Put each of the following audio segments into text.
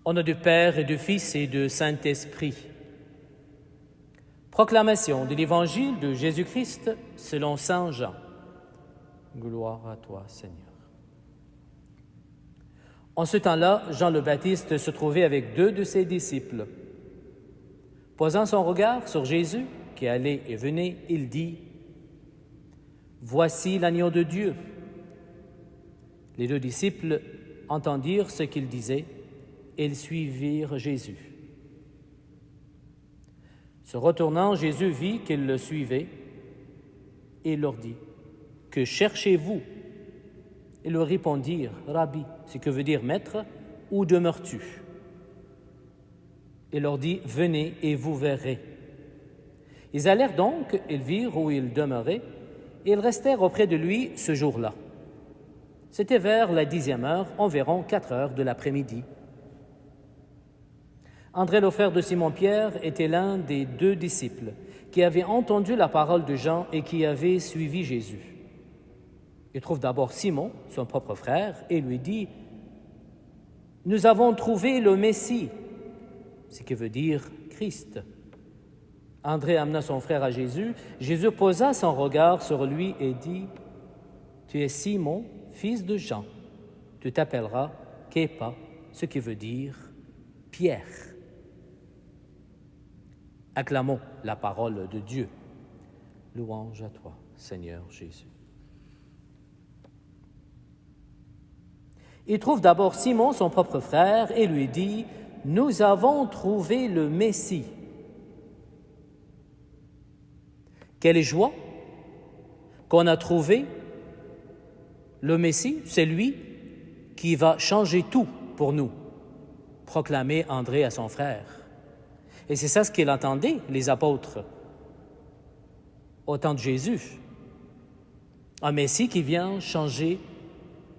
Au nom du Père et du Fils et du Saint-Esprit. Proclamation de l'Évangile de Jésus-Christ selon saint Jean. Gloire à toi, Seigneur. En ce temps-là, Jean le Baptiste se trouvait avec 2 de ses disciples. Posant son regard sur Jésus, qui allait et venait, il dit : « Voici l'agneau de Dieu. » Les 2 disciples entendirent ce qu'il disait et ils suivirent Jésus. Se retournant, Jésus vit qu'ils le suivaient et il leur dit : « Que cherchez-vous » Ils leur répondirent : « Rabbi », ce que veut dire maître, où demeures-tu ? Il leur dit : « Venez et vous verrez. » Ils allèrent donc, ils virent où il demeurait, et ils restèrent auprès de lui ce jour-là. C'était vers la 10e heure, environ 4 heures de l'après-midi. André, le frère de Simon-Pierre, était l'un des 2 disciples qui avaient entendu la parole de Jean et qui avaient suivi Jésus. Il trouve d'abord Simon, son propre frère, et lui dit : « Nous avons trouvé le Messie », ce qui veut dire Christ. André amena son frère à Jésus. Jésus posa son regard sur lui et dit : « Tu es Simon, fils de Jean. Tu t'appelleras Képa, ce qui veut dire Pierre. » Acclamons la parole de Dieu. Louange à toi, Seigneur Jésus. Il trouve d'abord Simon, son propre frère, et lui dit : « Nous avons trouvé le Messie. » Quelle joie qu'on a trouvé le Messie, c'est lui qui va changer tout pour nous, proclamait André à son frère. Et c'est ça ce qu'ils attendaient, les apôtres, au temps de Jésus. Un Messie qui vient changer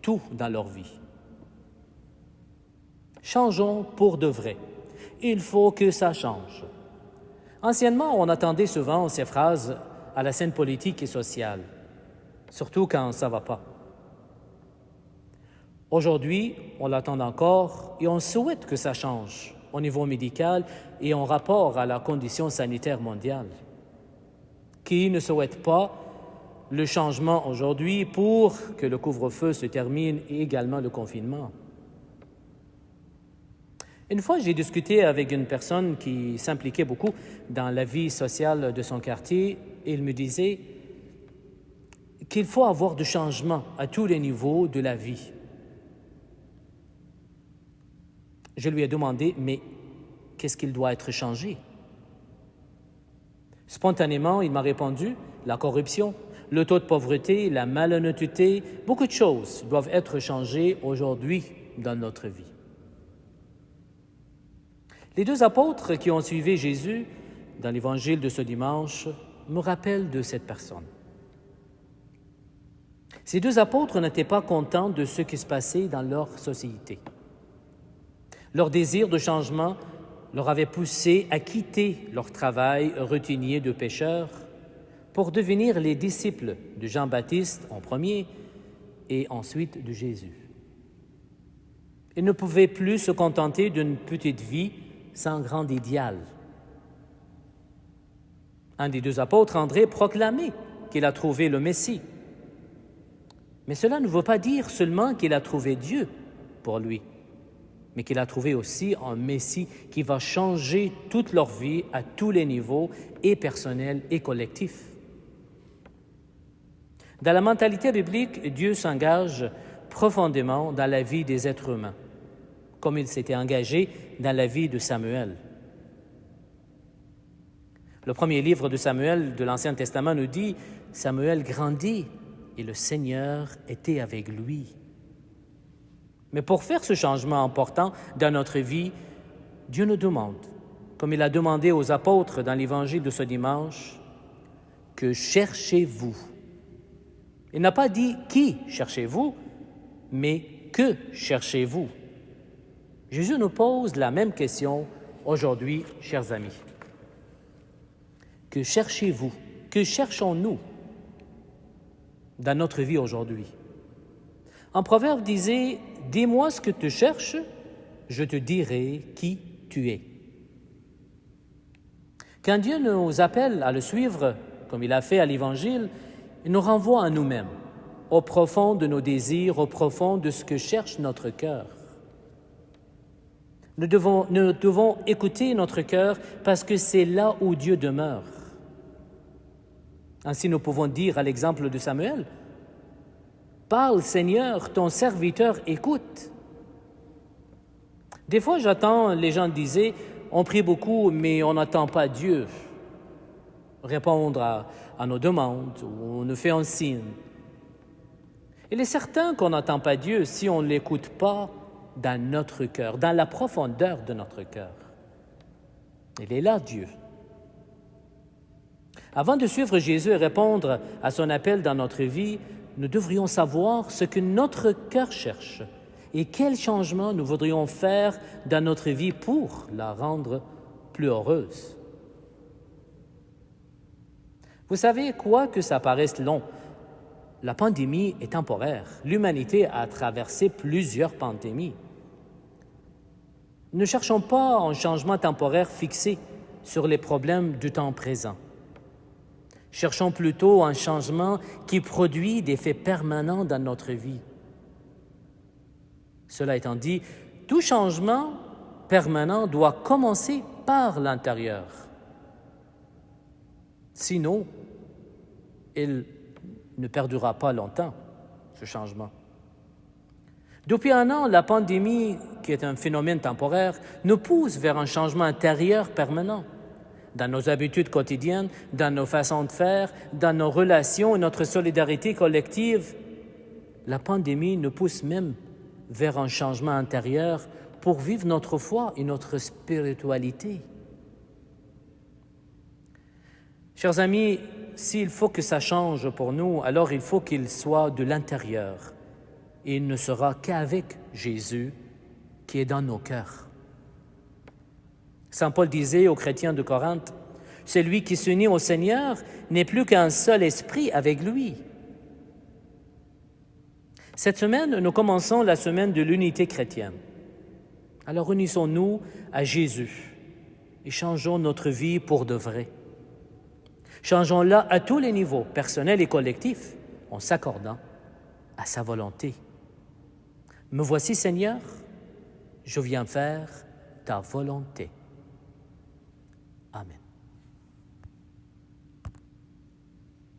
tout dans leur vie. Changeons pour de vrai. Il faut que ça change. Anciennement, on attendait souvent ces phrases à la scène politique et sociale, surtout quand ça ne va pas. Aujourd'hui, on l'attend encore et on souhaite que ça change au niveau médical et en rapport à la condition sanitaire mondiale. Qui ne souhaite pas le changement aujourd'hui pour que le couvre-feu se termine et également le confinement? Une fois, j'ai discuté avec une personne qui s'impliquait beaucoup dans la vie sociale de son quartier et il me disait qu'il faut avoir du changement à tous les niveaux de la vie. Je lui ai demandé, mais qu'est-ce qu'il doit être changé? Spontanément, il m'a répondu, la corruption, le taux de pauvreté, la malhonnêteté, beaucoup de choses doivent être changées aujourd'hui dans notre vie. Les 2 apôtres qui ont suivi Jésus dans l'évangile de ce dimanche me rappellent de cette personne. Ces 2 apôtres n'étaient pas contents de ce qui se passait dans leur société. Leur désir de changement leur avait poussé à quitter leur travail routinier de pêcheurs pour devenir les disciples de Jean-Baptiste en premier et ensuite de Jésus. Ils ne pouvaient plus se contenter d'une petite vie sans grand idéal. Un des 2 apôtres, André, proclamait qu'il a trouvé le Messie. Mais cela ne veut pas dire seulement qu'il a trouvé Dieu pour lui, mais qu'il a trouvé aussi un Messie qui va changer toute leur vie à tous les niveaux, et personnels et collectifs. Dans la mentalité biblique, Dieu s'engage profondément dans la vie des êtres humains, comme il s'était engagé dans la vie de Samuel. Le premier livre de Samuel de l'Ancien Testament nous dit « Samuel grandit et le Seigneur était avec lui ». Mais pour faire ce changement important dans notre vie, Dieu nous demande, comme il a demandé aux apôtres dans l'évangile de ce dimanche, que cherchez-vous. Il n'a pas dit qui cherchez-vous, mais que cherchez-vous. Jésus nous pose la même question aujourd'hui, chers amis. Que cherchez-vous? Que cherchons-nous dans notre vie aujourd'hui? Un proverbe disait « Dis-moi ce que tu cherches je te dirai qui tu es. Quand Dieu nous appelle à le suivre, comme il a fait à l'Évangile, il nous renvoie à nous-mêmes, au profond de nos désirs, au profond de ce que cherche notre cœur. Nous devons écouter notre cœur parce que c'est là où Dieu demeure. Ainsi, nous pouvons dire, à l'exemple de Samuel, « Parle, Seigneur, ton serviteur écoute. » Des fois, j'entends les gens disaient, on prie beaucoup, mais on n'attend pas Dieu répondre à nos demandes ou on nous fait un signe. Il est certain qu'on n'entend pas Dieu si on ne l'écoute pas dans notre cœur, dans la profondeur de notre cœur. Il est là, Dieu. Avant de suivre Jésus et répondre à son appel dans notre vie, nous devrions savoir ce que notre cœur cherche et quel changement nous voudrions faire dans notre vie pour la rendre plus heureuse. Vous savez, quoi que ça paraisse long, la pandémie est temporaire. L'humanité a traversé plusieurs pandémies. Ne cherchons pas un changement temporaire fixé sur les problèmes du temps présent. Cherchons plutôt un changement qui produit des effets permanents dans notre vie. Cela étant dit, tout changement permanent doit commencer par l'intérieur. Sinon, il ne perdurera pas longtemps, ce changement. Depuis un an, la pandémie, qui est un phénomène temporaire, nous pousse vers un changement intérieur permanent dans nos habitudes quotidiennes, dans nos façons de faire, dans nos relations et notre solidarité collective. La pandémie nous pousse même vers un changement intérieur pour vivre notre foi et notre spiritualité. Chers amis, s'il faut que ça change pour nous, alors il faut qu'il soit de l'intérieur. Et il ne sera qu'avec Jésus qui est dans nos cœurs. Saint Paul disait aux chrétiens de Corinthe, « Celui qui s'unit au Seigneur n'est plus qu'un seul esprit avec lui. » Cette semaine, nous commençons la semaine de l'unité chrétienne. Alors unissons-nous à Jésus et changeons notre vie pour de vrai. Changeons-la à tous les niveaux, personnels et collectifs, en s'accordant à sa volonté. Me voici, Seigneur, je viens faire ta volonté. Amen.